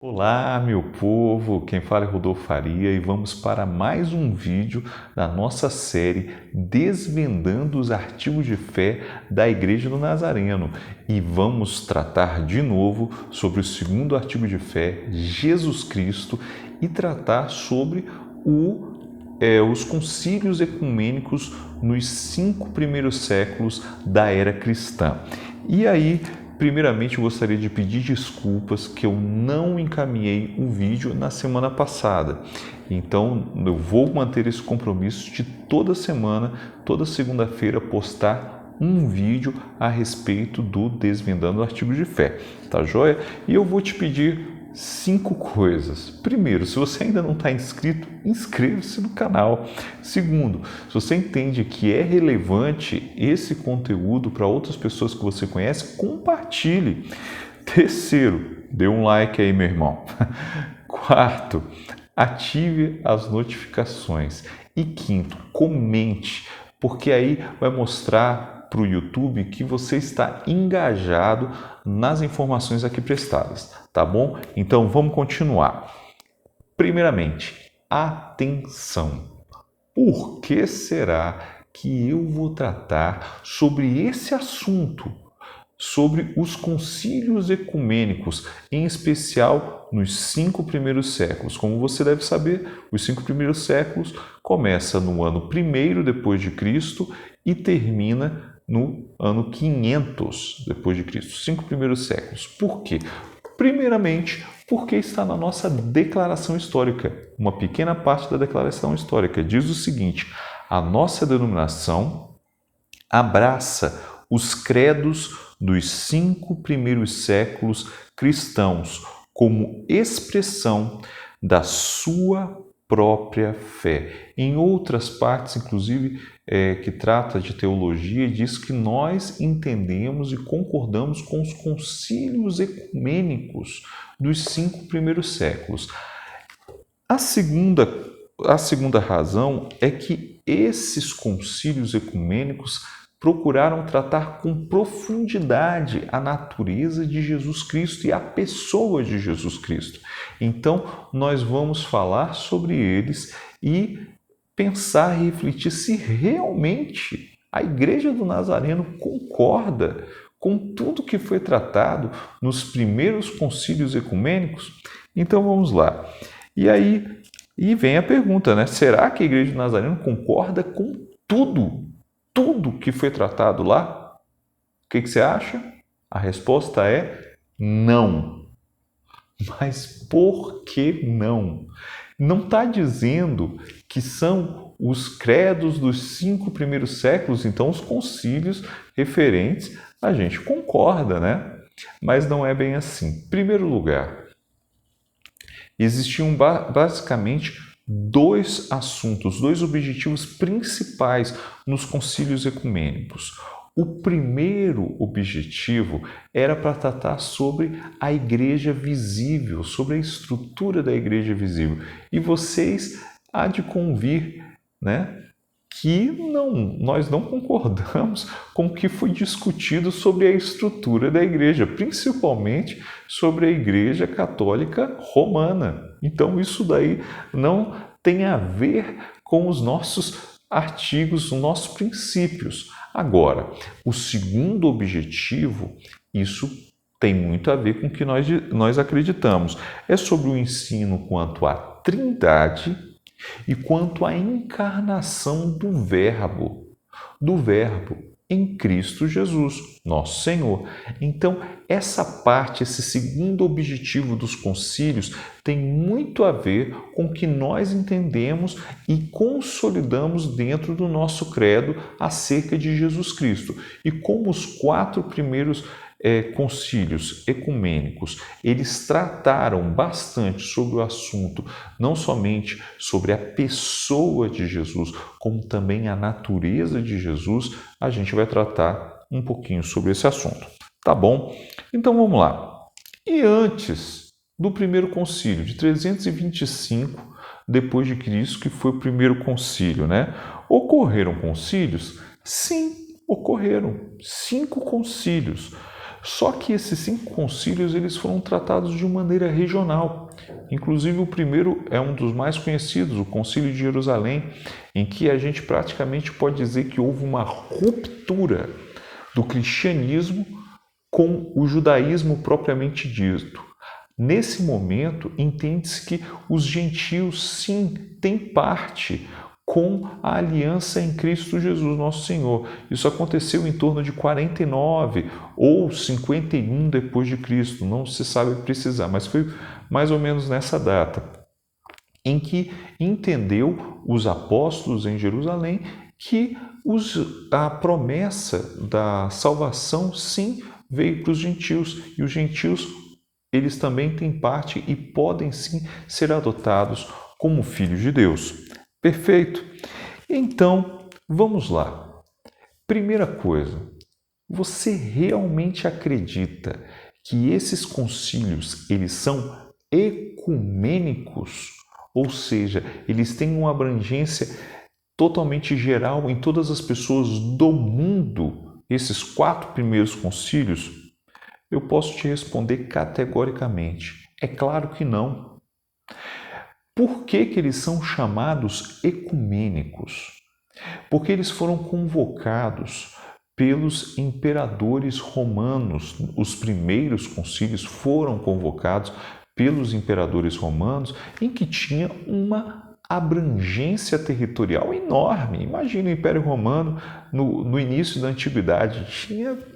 Olá, meu povo! Quem fala é Rodolfo Faria e vamos para mais um vídeo da nossa série Desvendando os Artigos de Fé da Igreja do Nazareno. E vamos tratar de novo sobre o segundo artigo de fé, Jesus Cristo, e tratar sobre os concílios ecumênicos nos 5 primeiros séculos da era cristã. E aí, primeiramente, eu gostaria de pedir desculpas que eu não encaminhei o vídeo na semana passada. Então, eu vou manter esse compromisso de toda semana, toda segunda-feira, postar um vídeo a respeito do Desvendando o Artigo de Fé, tá joia? E eu vou te pedir 5 coisas. Primeiro, se você ainda não está inscrito, inscreva-se no canal. Segundo, se você entende que é relevante esse conteúdo para outras pessoas que você conhece, compartilhe. Terceiro, dê um like aí, meu irmão. Quarto, ative as notificações. E quinto, comente, porque aí vai mostrar para o YouTube que você está engajado nas informações aqui prestadas, tá bom? Então vamos continuar. Primeiramente, atenção. Por que será que eu vou tratar sobre esse assunto? Sobre os concílios ecumênicos, em especial nos 5 primeiros séculos. Como você deve saber, os 5 primeiros séculos começa no ano 1º depois de Cristo e termina no ano 500 depois de Cristo. 5 primeiros séculos. Por quê? Primeiramente, porque está na nossa declaração histórica. Uma pequena parte da declaração histórica diz o seguinte: a nossa denominação abraça os credos dos 5 primeiros séculos cristãos como expressão da sua própria fé. Em outras partes, inclusive, que trata de teologia, diz que nós entendemos e concordamos com os concílios ecumênicos dos 5 primeiros séculos. A segunda razão é que esses concílios ecumênicos procuraram tratar com profundidade a natureza de Jesus Cristo e a pessoa de Jesus Cristo. Então, nós vamos falar sobre eles e pensar e refletir se realmente a Igreja do Nazareno concorda com tudo que foi tratado nos primeiros concílios ecumênicos. Então, vamos lá. E aí vem a pergunta, né? Será que a Igreja do Nazareno concorda com tudo que foi tratado lá? O que você acha? A resposta é não. Mas por que não? Não está dizendo que são os credos dos 5 primeiros séculos, então os concílios referentes, a gente concorda, né? Mas não é bem assim. Em primeiro lugar, existiam basicamente 2 assuntos, 2 objetivos principais nos concílios ecumênicos. O primeiro objetivo era para tratar sobre a igreja visível, sobre a estrutura da igreja visível. E vocês há de convir, né, que nós não concordamos com o que foi discutido sobre a estrutura da igreja, principalmente sobre a Igreja Católica Romana. Então, isso daí não tem a ver com os nossos artigos, os nossos princípios. Agora, o segundo objetivo, isso tem muito a ver com o que nós acreditamos. É sobre o ensino quanto à Trindade e quanto à encarnação do Verbo em Cristo Jesus, nosso Senhor. Então, essa parte, esse segundo objetivo dos concílios tem muito a ver com o que nós entendemos e consolidamos dentro do nosso credo acerca de Jesus Cristo. E como os 4 primeiros concílios ecumênicos, eles trataram bastante sobre o assunto, não somente sobre a pessoa de Jesus, como também a natureza de Jesus, a gente vai tratar um pouquinho sobre esse assunto, tá bom? Então vamos lá. E antes do primeiro concílio, de 325 depois de Cristo, que foi o primeiro concílio, né? Ocorreram concílios? Sim, ocorreram 5 concílios. Só que esses 5 concílios eles foram tratados de maneira regional. Inclusive o primeiro é um dos mais conhecidos, o Concílio de Jerusalém, em que a gente praticamente pode dizer que houve uma ruptura do cristianismo com o judaísmo propriamente dito. Nesse momento, entende-se que os gentios, sim, têm parte com a aliança em Cristo Jesus, nosso Senhor. Isso aconteceu em torno de 49 ou 51 depois de Cristo, não se sabe precisar, mas foi mais ou menos nessa data, em que entendeu os apóstolos em Jerusalém que a promessa da salvação, sim, veio para os gentios, e os gentios eles também têm parte e podem sim ser adotados como filhos de Deus. Perfeito? Então, vamos lá. Primeira coisa, você realmente acredita que esses concílios eles são ecumênicos? Ou seja, eles têm uma abrangência totalmente geral em todas as pessoas do mundo? Esses 4 primeiros concílios? Eu posso te responder categoricamente. É claro que não. Por que eles são chamados ecumênicos? Porque eles foram convocados pelos imperadores romanos. Os primeiros concílios foram convocados pelos imperadores romanos, em que tinha uma abrangência territorial enorme. Imagina o Império Romano no início da Antiguidade,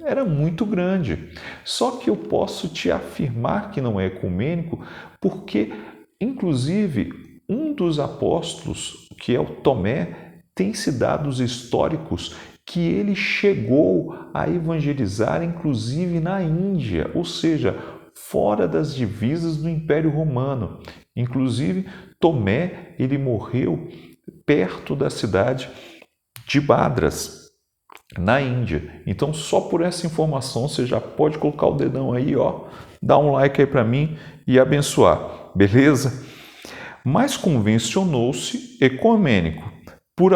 era muito grande. Só que eu posso te afirmar que não é ecumênico, porque, inclusive, um dos apóstolos, que é o Tomé, tem-se dados históricos que ele chegou a evangelizar, inclusive na Índia, ou seja, fora das divisas do Império Romano. Inclusive, Tomé, ele morreu perto da cidade de Badras, na Índia. Então, só por essa informação, você já pode colocar o dedão aí, ó, dar um like aí para mim e abençoar, beleza? Mas convencionou-se ecumênico por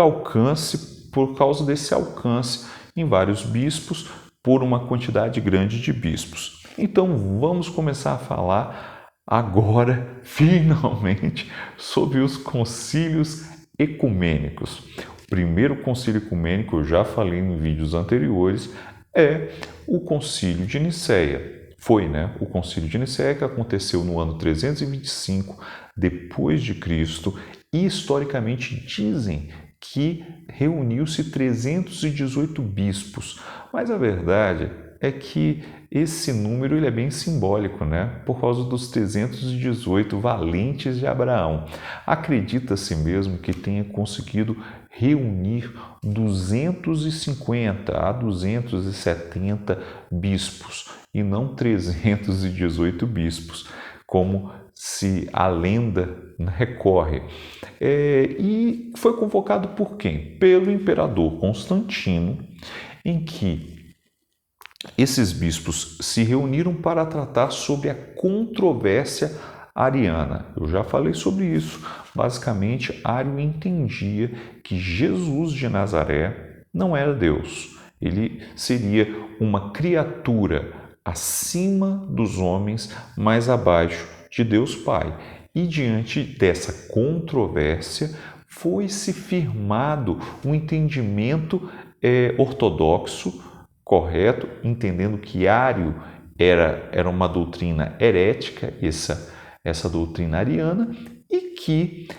causa desse alcance em vários bispos, por uma quantidade grande de bispos. Então, vamos começar a falar agora, finalmente, sobre os concílios ecumênicos. O primeiro concílio ecumênico, eu já falei em vídeos anteriores, é o Concílio de Nicéia. Foi, né? O Concílio de Nicéia, que aconteceu no ano 325 depois de Cristo, e historicamente dizem que reuniu-se 318 bispos. Mas a verdade é que esse número ele é bem simbólico, né? Por causa dos 318 valentes de Abraão. Acredita-se mesmo que tenha conseguido reunir 250 a 270 bispos e não 318 bispos, como se a lenda recorre. E foi convocado por quem? Pelo imperador Constantino, em que esses bispos se reuniram para tratar sobre a controvérsia ariana. Eu já falei sobre isso. Basicamente, Ario entendia que Jesus de Nazaré não era Deus. Ele seria uma criatura acima dos homens, mas abaixo de Deus Pai. E diante dessa controvérsia, foi-se firmado um entendimento ortodoxo, correto, entendendo que Ario era uma doutrina herética, essa doutrina ariana, e que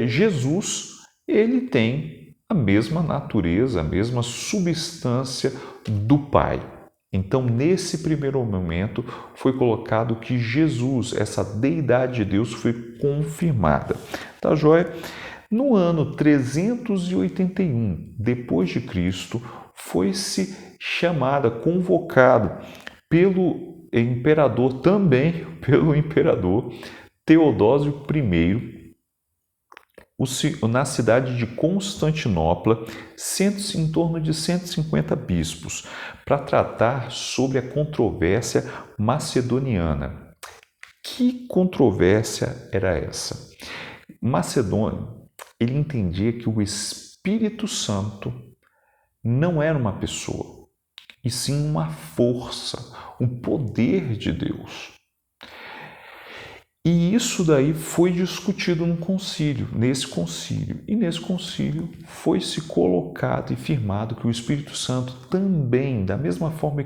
Jesus ele tem a mesma natureza, a mesma substância do Pai. Então, nesse primeiro momento, foi colocado que Jesus, essa deidade de Deus, foi confirmada. Tá joia? No ano 381 depois de Cristo, foi-se convocado pelo imperador, também pelo imperador Teodósio I, na cidade de Constantinopla, em torno de 150 bispos, para tratar sobre a controvérsia macedoniana. Que controvérsia era essa? Macedônio, ele entendia que o Espírito Santo não era uma pessoa. e sim uma força, um poder de Deus. E isso daí foi discutido no concílio, nesse concílio. E nesse concílio foi-se colocado e firmado que o Espírito Santo também, da mesma forma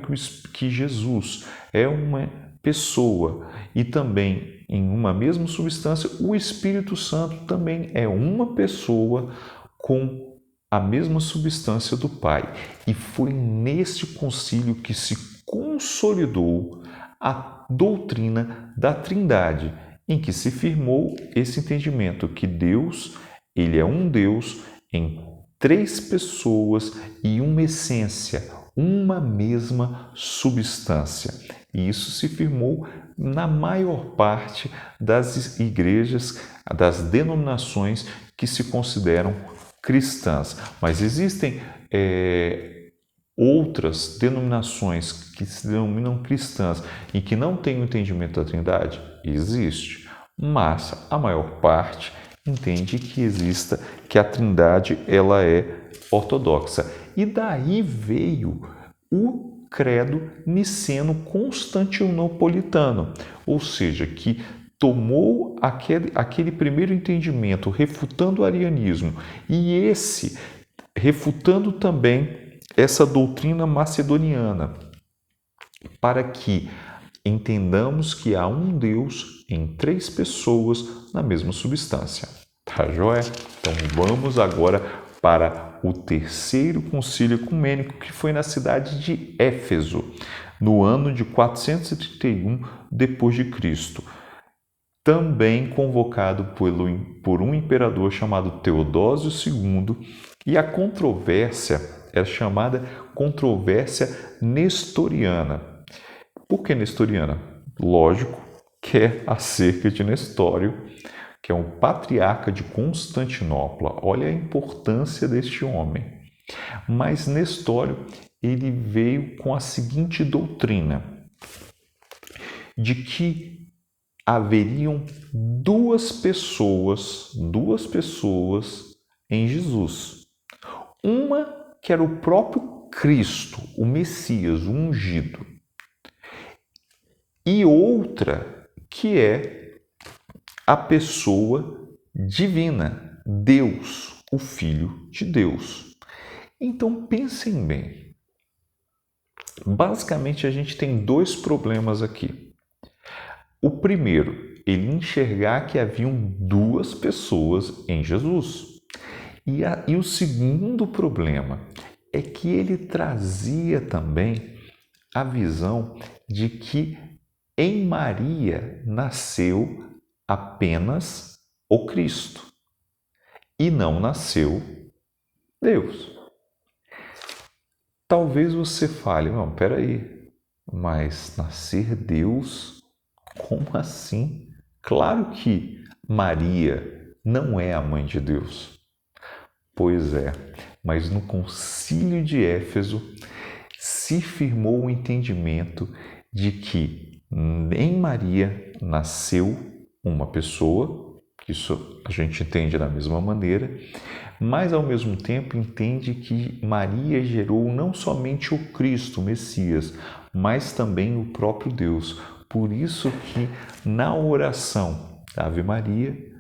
que Jesus é uma pessoa e também em uma mesma substância, o Espírito Santo também é uma pessoa com a mesma substância do Pai. E foi nesse concílio que se consolidou a doutrina da Trindade, em que se firmou esse entendimento que Deus, ele é um Deus em três pessoas e uma essência, uma mesma substância. E isso se firmou na maior parte das igrejas, das denominações que se consideram cristãs. Mas existem outras denominações que se denominam cristãs e que não têm o entendimento da Trindade? Existe, mas a maior parte entende que a Trindade ela é ortodoxa. E daí veio o credo niceno-constantinopolitano, ou seja, que tomou aquele primeiro entendimento refutando o arianismo e esse refutando também essa doutrina macedoniana, para que entendamos que há um Deus em três pessoas na mesma substância. Tá joia? Então vamos agora para o terceiro concílio ecumênico, que foi na cidade de Éfeso, no ano de 431 d.C., também convocado por um imperador chamado Teodósio II, e a controvérsia é chamada controvérsia nestoriana. Por que nestoriana? Lógico que é acerca de Nestório, que é um patriarca de Constantinopla. Olha a importância deste homem. Mas Nestório, ele veio com a seguinte doutrina, de que haveriam duas pessoas em Jesus. Uma que era o próprio Cristo, o Messias, o ungido. E outra que é a pessoa divina, Deus, o Filho de Deus. Então pensem bem. Basicamente a gente tem dois problemas aqui. O primeiro, ele enxergar que haviam duas pessoas em Jesus. E o segundo problema é que ele trazia também a visão de que em Maria nasceu apenas o Cristo e não nasceu Deus. Talvez você fale, não, peraí, mas nascer Deus? Como assim? Claro que Maria não é a mãe de Deus. Pois é, mas no Concílio de Éfeso se firmou o entendimento de que em Maria nasceu uma pessoa, que isso a gente entende da mesma maneira, mas ao mesmo tempo entende que Maria gerou não somente o Cristo, o Messias, mas também o próprio Deus. Por isso que na oração Ave Maria,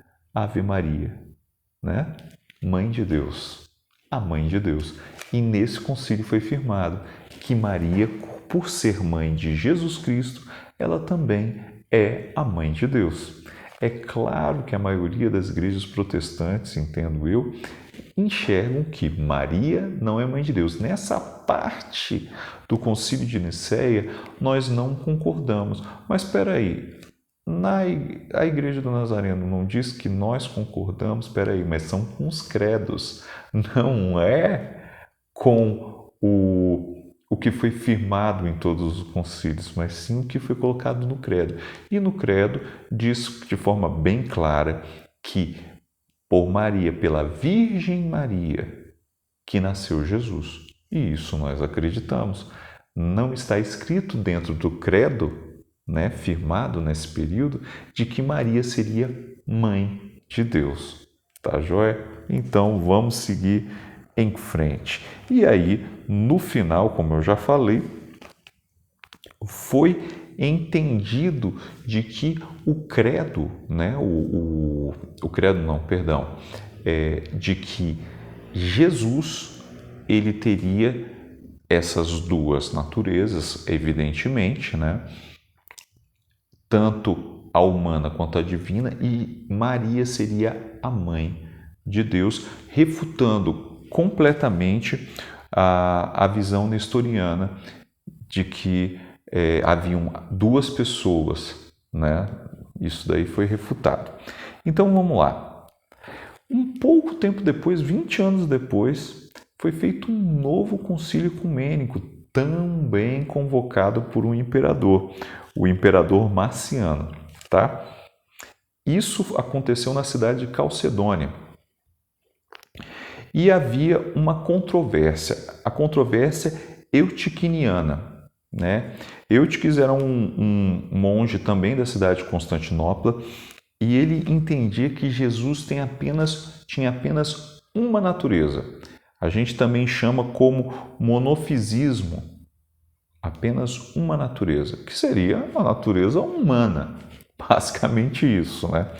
né? Mãe de Deus, a Mãe de Deus. E nesse concílio foi firmado que Maria, por ser mãe de Jesus Cristo, ela também é a Mãe de Deus. É claro que a maioria das igrejas protestantes, entendo eu, enxergam que Maria não é mãe de Deus. Nessa parte do Concílio de Nicéia, nós não concordamos. Mas espera aí, a Igreja do Nazareno não diz que nós concordamos? Espera aí, mas são com os credos, não é com o que foi firmado em todos os concílios, mas sim o que foi colocado no credo. E no credo diz de forma bem clara que por Maria, pela Virgem Maria, que nasceu Jesus. E isso nós acreditamos. Não está escrito dentro do credo, né, firmado nesse período, de que Maria seria mãe de Deus. Tá joia? Então vamos seguir em frente. E aí, no final, como eu já falei, foi entendido de que o credo, né, o credo não, perdão, de que Jesus, ele teria essas duas naturezas, evidentemente, né, tanto a humana quanto a divina, e Maria seria a mãe de Deus, refutando completamente a visão nestoriana de que haviam duas pessoas, né? Isso daí foi refutado. Então vamos lá. Um pouco tempo depois, 20 anos depois, foi feito um novo concílio ecumênico, também convocado por um imperador, o imperador Marciano, tá? Isso aconteceu na cidade de Calcedônia. E havia uma controvérsia, a controvérsia eutiquiniana, né? Eutiques era um monge também da cidade de Constantinopla, e ele entendia que Jesus tinha apenas uma natureza. A gente também chama como monofisismo, apenas uma natureza, que seria a natureza humana, basicamente isso, né?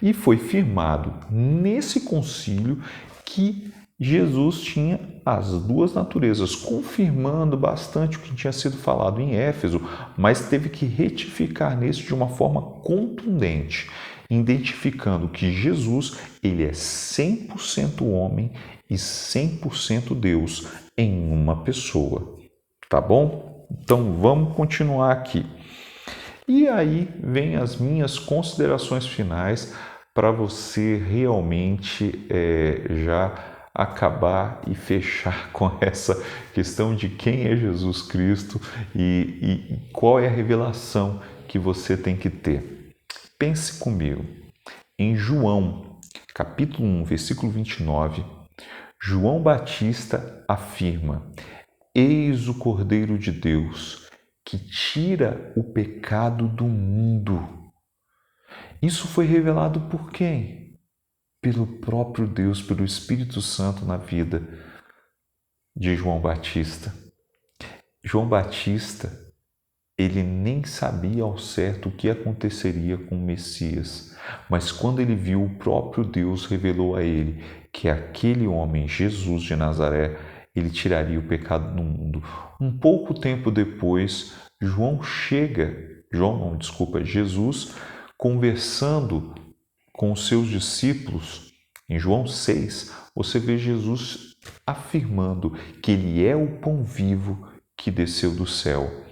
E foi firmado nesse concílio que Jesus tinha as duas naturezas, confirmando bastante o que tinha sido falado em Éfeso, mas teve que retificar nisso de uma forma contundente, identificando que Jesus, ele é 100% homem e 100% Deus em uma pessoa. Tá bom? Então vamos continuar aqui. E aí vem as minhas considerações finais para você realmente já acabar e fechar com essa questão de quem é Jesus Cristo e qual é a revelação que você tem que ter. Pense comigo. Em João, capítulo 1, versículo 29, João Batista afirma: Eis o Cordeiro de Deus, que tira o pecado do mundo. Isso foi revelado por quem? Pelo próprio Deus, pelo Espírito Santo na vida de João Batista. João Batista, ele nem sabia ao certo o que aconteceria com o Messias, mas quando ele viu, o próprio Deus revelou a ele que aquele homem, Jesus de Nazaré, ele tiraria o pecado do mundo. Um pouco tempo depois, Jesus, conversando com os seus discípulos, em João 6, você vê Jesus afirmando que ele é o pão vivo que desceu do céu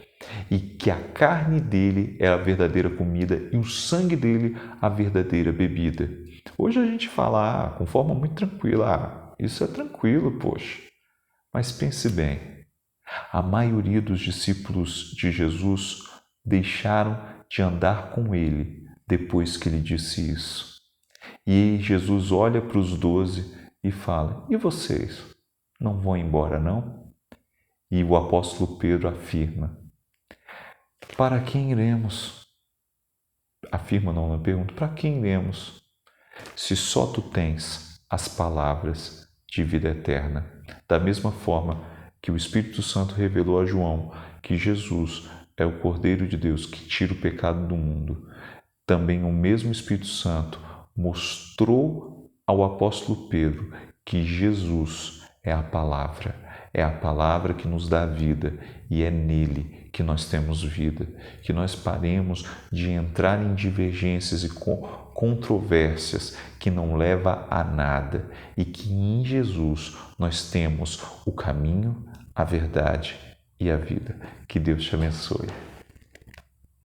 e que a carne dele é a verdadeira comida e o sangue dele a verdadeira bebida. Hoje a gente fala com forma muito tranquila, isso é tranquilo, poxa. Mas pense bem, a maioria dos discípulos de Jesus deixaram de andar com ele depois que ele disse isso. E Jesus olha para os 12 e fala: e vocês? Não vão embora, não? E o apóstolo Pedro afirma: para quem iremos? Afirma, não pergunta: para quem iremos? Se só tu tens as palavras de vida eterna. Da mesma forma que o Espírito Santo revelou a João que Jesus é o Cordeiro de Deus que tira o pecado do mundo, também o mesmo Espírito Santo mostrou ao apóstolo Pedro que Jesus é a palavra que nos dá vida e é nele que nós temos vida, que nós paremos de entrar em divergências e controvérsias que não leva a nada e que em Jesus nós temos o caminho, a verdade e a vida. Que Deus te abençoe.